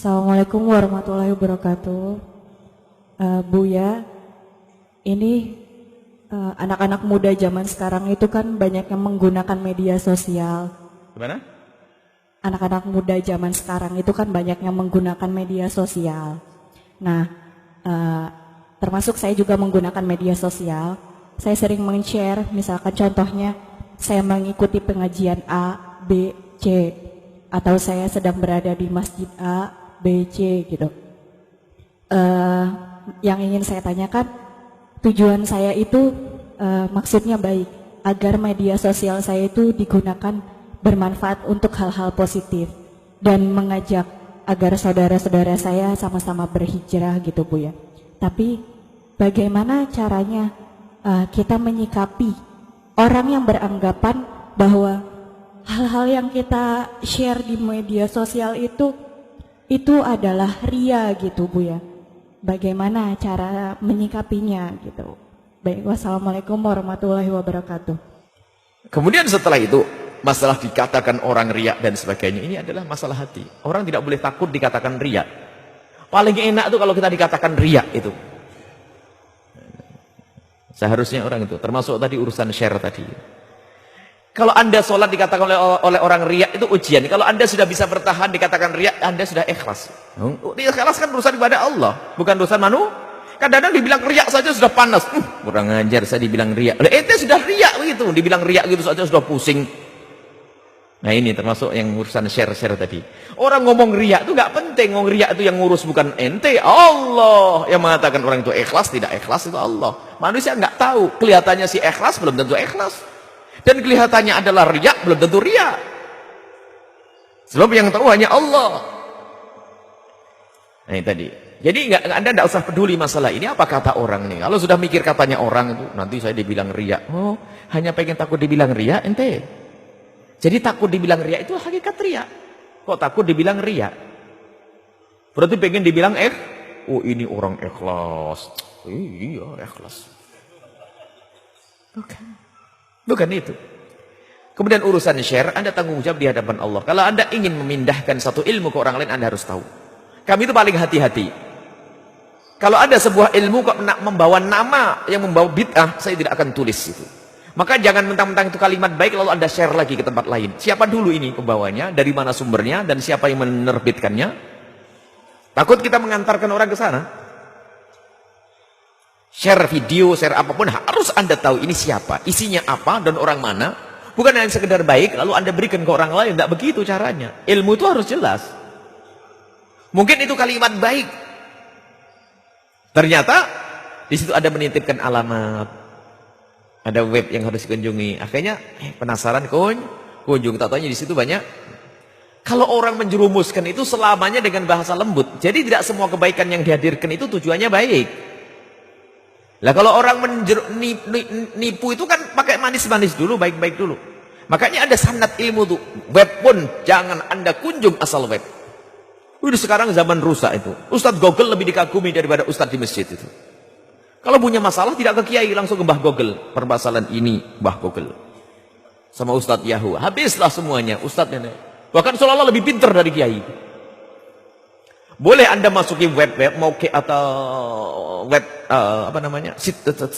Assalamualaikum warahmatullahi wabarakatuh. Buya, ini anak-anak muda zaman sekarang itu kan banyak yang menggunakan media sosial. Gimana? Anak-anak muda zaman sekarang itu kan banyak yang menggunakan media sosial. Nah, termasuk saya juga menggunakan media sosial. Saya sering men-share, misalkan contohnya saya mengikuti pengajian A, B, C, atau saya sedang berada di masjid A, B, C gitu. Yang ingin saya tanyakan, tujuan saya itu maksudnya baik, agar media sosial saya itu digunakan bermanfaat untuk hal-hal positif dan mengajak agar saudara-saudara saya sama-sama berhijrah gitu Bu ya. Tapi bagaimana caranya kita menyikapi orang yang beranggapan bahwa hal-hal yang kita share di media sosial itu adalah ria gitu Bu ya. Bagaimana cara menyikapinya gitu. Baik, wassalamualaikum warahmatullahi wabarakatuh. Kemudian setelah itu, masalah dikatakan orang riak dan sebagainya, ini adalah masalah hati. Orang tidak boleh takut dikatakan riak. Paling enak tuh kalau kita dikatakan riak itu. Seharusnya orang itu, termasuk tadi urusan share tadi. Kalau Anda sholat dikatakan oleh orang riak itu ujian. Kalau Anda sudah bisa bertahan dikatakan riak, Anda sudah ikhlas. Ikhlas kan urusan kepada Allah, bukan urusan manusia. Kadang-kadang dibilang riak saja sudah panas. Kurang ajar saya dibilang riak. Itu sudah riak begitu, dibilang riak gitu saja sudah pusing. Nah ini termasuk yang urusan share-share tadi. Orang ngomong riak itu gak penting. Ngomong riak itu yang ngurus bukan ente, Allah. Yang mengatakan orang itu ikhlas, tidak ikhlas itu Allah. Manusia gak tahu. Kelihatannya si ikhlas belum tentu ikhlas. Dan kelihatannya adalah riak belum tentu riak. Sebab yang tahu hanya Allah. Nah ini tadi. Jadi Anda tidak usah peduli masalah ini apa kata orang nih. Kalau sudah mikir katanya orang itu, nanti saya dibilang riak. Oh, hanya pengen takut dibilang riak ente. Jadi takut dibilang riak itu hakikat riak. Kok takut dibilang riak? Berarti pengen dibilang oh ini orang ikhlas. Iya ikhlas. Bukan itu. Kemudian urusan share, Anda tanggung jawab di hadapan Allah. Kalau Anda ingin memindahkan satu ilmu ke orang lain, Anda harus tahu. Kami itu paling hati-hati. Kalau ada sebuah ilmu kok membawa nama yang membawa bid'ah, saya tidak akan tulis itu. Maka jangan mentang-mentang itu kalimat baik lalu Anda share lagi ke tempat lain. Siapa dulu ini pembawanya, dari mana sumbernya, dan siapa yang menerbitkannya. Takut kita mengantarkan orang ke sana. Share video, share apapun harus Anda tahu ini siapa, isinya apa, dan orang mana. Bukan hanya sekedar baik lalu Anda berikan ke orang lain. Tidak begitu caranya. Ilmu itu harus jelas. Mungkin itu kalimat baik, ternyata di situ ada menitipkan alamat, ada web yang harus dikunjungi. Akhirnya penasaran kunjung, tak-taunya di situ banyak. Kalau orang menjerumuskan itu selamanya dengan bahasa lembut. Jadi tidak semua kebaikan yang dihadirkan itu tujuannya baik. Lah kalau orang nipu itu kan pakai manis-manis dulu, baik-baik dulu. Makanya ada sanad ilmu tuh. Web pun jangan Anda kunjung asal web. Udah sekarang zaman rusak itu. Ustadz Google lebih dikagumi daripada Ustadz di masjid itu. Kalau punya masalah tidak ke kiai, langsung ke Mbah Google. Permasalahan ini Mbah Google. Sama Ustadz Yahoo. Habislah semuanya Ustadz nenek. Bahkan seolah-olah lebih pintar dari kiai. Boleh Anda masuki web-web Moke atau web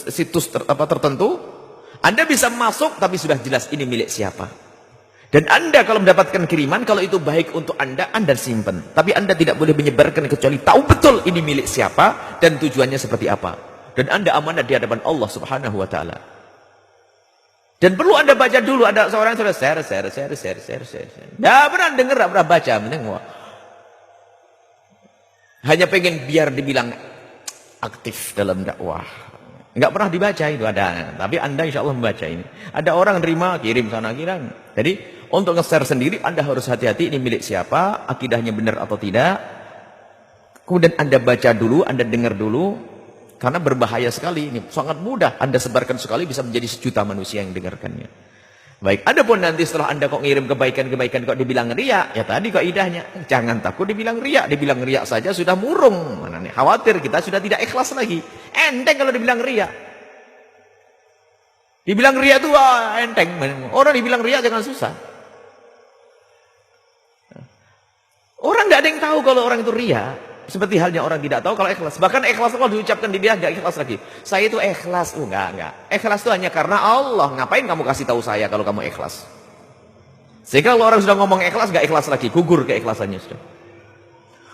situs tertentu. Anda bisa masuk tapi sudah jelas ini milik siapa. Dan Anda kalau mendapatkan kiriman, kalau itu baik untuk Anda simpan. Tapi Anda tidak boleh menyebarkan kecuali tahu betul ini milik siapa dan tujuannya seperti apa. Dan Anda amanah di hadapan Allah Subhanahu wa taala. Dan perlu Anda baca dulu, ada seorang yang sudah share. Tidak pernah dengar, tidak pernah baca, hanya pengen biar dibilang aktif dalam dakwah. Enggak pernah dibaca itu ada. Tapi Anda insya Allah membaca ini. Ada orang terima, kirim sana kirim. Jadi untuk nge-share sendiri Anda harus hati-hati ini milik siapa, akidahnya benar atau tidak. Kemudian Anda baca dulu, Anda dengar dulu. Karena berbahaya sekali ini. Sangat mudah Anda sebarkan sekali bisa menjadi sejuta manusia yang dengarkannya. Baik, adapun nanti setelah Anda kok ngirim kebaikan-kebaikan kok dibilang riak, ya tadi kok idahnya. Jangan takut dibilang riak saja sudah murung. Mana nih? Khawatir kita sudah tidak ikhlas lagi. Enteng kalau dibilang riak. Dibilang riak itu enteng. Orang dibilang riak jangan susah. Orang tidak ada yang tahu kalau orang itu ria. Seperti halnya orang tidak tahu kalau ikhlas. Bahkan ikhlas kalau diucapkan di dia nggak ikhlas lagi. Saya itu ikhlas. Enggak. Ikhlas itu hanya karena Allah. Ngapain kamu kasih tahu saya kalau kamu ikhlas? Sehingga kalau orang sudah ngomong ikhlas, nggak ikhlas lagi. Gugur keikhlasannya sudah.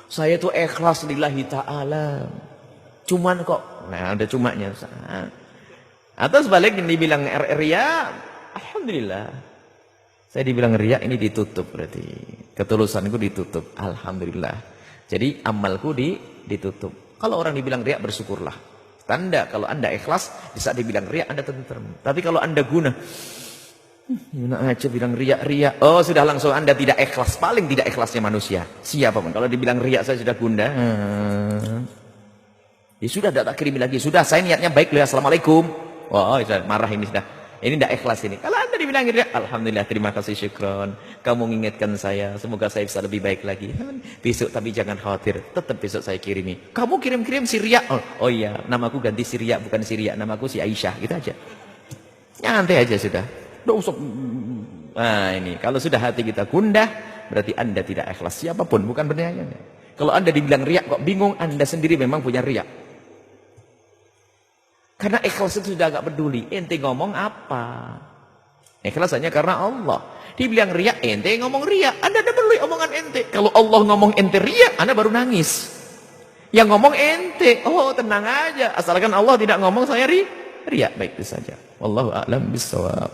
Saya itu ikhlas lillahi ta'ala. Cuman kok. Nah ada cumanya. Atau sebaliknya dibilang ria. Alhamdulillah. Saya dibilang ria ini ditutup berarti. Ketulusanku ditutup. Alhamdulillah. Jadi amalku ditutup. Kalau orang dibilang riak, bersyukurlah. Tanda kalau anda ikhlas, di saat dibilang riak, anda tenteram. Tapi kalau anda guna, aja bilang riak. Oh sudah langsung anda tidak ikhlas. Paling tidak ikhlasnya manusia. Siapapun. Kalau dibilang riak, saya sudah gundah. Ya sudah, tak kirimi lagi. Sudah, saya niatnya baik. Assalamualaikum. Wah, sudah marah ini sudah. Ini tidak ikhlas ini. Kalau anda dibilang riak, alhamdulillah, terima kasih, syukron. Kamu mengingatkan saya, semoga saya bisa lebih baik lagi. Besok tapi jangan khawatir, tetap besok saya kirimi. Kamu kirim-kirim si riak. Oh iya, namaku ganti si riak, bukan si riak, namaku si Aisyah, gitu aja. Nyantai aja sudah. Nggak usah. Nah ini, kalau sudah hati kita gundah, berarti anda tidak ikhlas. Siapapun, bukan berniaga. Kalau anda dibilang riak kok bingung, anda sendiri memang punya riak. Karena ikhlas itu sudah agak peduli. Ente ngomong apa? Ikhlas hanya karena Allah. Dibilang riak, ente ngomong riak. Anda tidak perlu omongan ente. Kalau Allah ngomong ente riak, anda baru nangis. Yang ngomong ente, oh tenang aja. Asalkan Allah tidak ngomong saya riak. Baik itu saja. Wallahu a'lam bishawab.